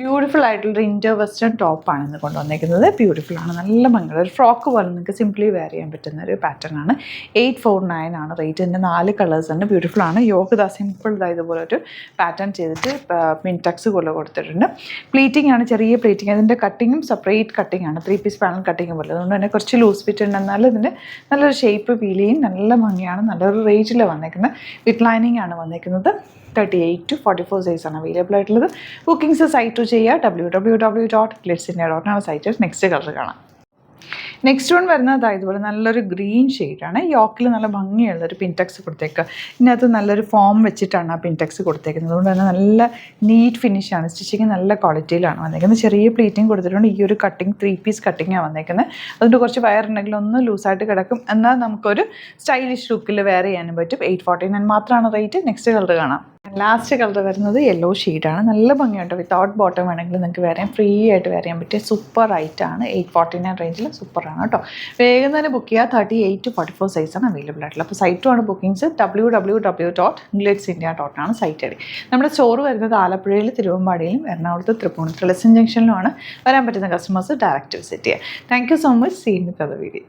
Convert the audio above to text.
Beautiful ആയിട്ടുള്ളൊരു Indo western ടോപ്പാണ് ഇന്ന് കൊണ്ടുവന്നിരിക്കുന്നത്. ബ്യൂട്ടിഫുൾ ആണ്, നല്ല ഭംഗിയുള്ള ഒരു ഫ്രോക്ക് പോലെ നിങ്ങൾക്ക് സിംപ്ലി വെയർ ചെയ്യാൻ പറ്റുന്ന ഒരു പാറ്റേൺ ആണ്. 849 ആണ് റേറ്റ്. ഇതിൻ്റെ 4 കളേഴ്സ് ഉണ്ട്. ബ്യൂട്ടിഫുൾ ആണ്. യോഗ് സിമ്പിൾ ഇതുപോലെ ഒരു പാറ്റേൺ ചെയ്തിട്ട് മിൻടക്സ് പോലെ കൊടുത്തിട്ടുണ്ട്. പ്ലീറ്റിംഗ് ആണ്, ചെറിയ പ്ലീറ്റിംഗ്. അതിൻ്റെ കട്ടിങ്ങും സെപ്പറേറ്റ് കട്ടിംഗ് ആണ്, 3 പീസ് പാനൽ കട്ടിങ് പോലെ. അതുകൊണ്ട് തന്നെ കുറച്ച് ലൂസ് ഫിറ്റ് ഉണ്ട്, എന്നാലും ഇതിൻ്റെ നല്ലൊരു ഷേപ്പ് ഫീൽ ചെയ്യും. നല്ല ഭംഗിയാണ്. നല്ലൊരു റേറ്റിൽ വന്നേക്കുന്നത്. വിത്ത് ലൈനിങ് ആണ് വന്നേക്കുന്നത്. 38 to 44 സൈസാണ് അവൈലബിൾ ആയിട്ടുള്ളത്. ബുക്കിംഗ്സ് സൈറ്റ് ചെയ്യുക, www.glitzindia.com സൈറ്റ്. നെക്സ്റ്റ് കളർ കാണാം. നെക്സ്റ്റ് വൺ വരുന്നത് ഇതുപോലെ നല്ലൊരു ഗ്രീൻ ഷെയ്ഡാണ്. യോക്കിൽ നല്ല ഭംഗിയുള്ളൊരു പിൻടെക്സ് കൊടുത്തേക്കുക. ഇതിനകത്ത് നല്ലൊരു ഫോം വെച്ചിട്ടാണ് ആ പിൻടെക്സ് കൊടുത്തേക്കുന്നത്. അതുകൊണ്ട് തന്നെ നല്ല നീറ്റ് ഫിനിഷാണ്. സ്റ്റിച്ചിങ് നല്ല ക്വാളിറ്റിയിലാണ് വന്നേക്കുന്നത്. ചെറിയ പ്ലീറ്റിംഗ് കൊടുത്തിട്ടുണ്ട്. ഈ ഒരു കട്ടിങ് 3 പീസ് കട്ടിങ്ങാണ് വന്നേക്കുന്നത്. അതുകൊണ്ട് കുറച്ച് വയറുണ്ടെങ്കിൽ ഒന്ന് ലൂസായിട്ട് കിടക്കും, എന്നാൽ നമുക്കൊരു സ്റ്റൈലിഷ് ലുക്കിൽ വെയർ ചെയ്യാനും പറ്റും. 849 മാത്രമാണ് റേറ്റ്. നെക്സ്റ്റ് കളർ കാണാം. ലാസ്റ്റ് കളർ വരുന്നത് യെല്ലോ ഷെയ്ഡാണ്. നല്ല ഭംഗിയുണ്ട്. വിത്തൗട്ട് ബോട്ടം വേണമെങ്കിൽ നിങ്ങൾക്ക് വെയർ ചെയ്യാം, ഫ്രീ ആയിട്ട് വെയർ ചെയ്യാൻ പറ്റിയ സൂപ്പർ റൈറ്റാണ്. 849 റേഞ്ചിൽ സൂപ്പറാണ് കേട്ടോ. വേഗം തന്നെ ബുക്ക് ചെയ്യുക. 38 to 44 സൈസാണ് അവൈലബിൾ ആയിട്ടുള്ളത്. അപ്പോൾ സൈറ്റുമാണ് ബുക്കിംഗ്സ്. www.glitzindia.com ആണ് സൈറ്റ് ഐഡി. നമ്മുടെ സ്റ്റോർ വരുന്നത് ആലപ്പുഴയിൽ, തിരുവമ്പാടിയിലും, എറണാകുളത്ത്, തൃപ്പൂണിത്തുറ, ലെസൺ ജംഗ്ഷനിലുമാണ്. വരാൻ പറ്റുന്ന കസ്റ്റമേഴ്സ് ഡയറക്റ്റ് വിസിറ്റ് ചെയ്യുക. Thank you so much. See in with other video.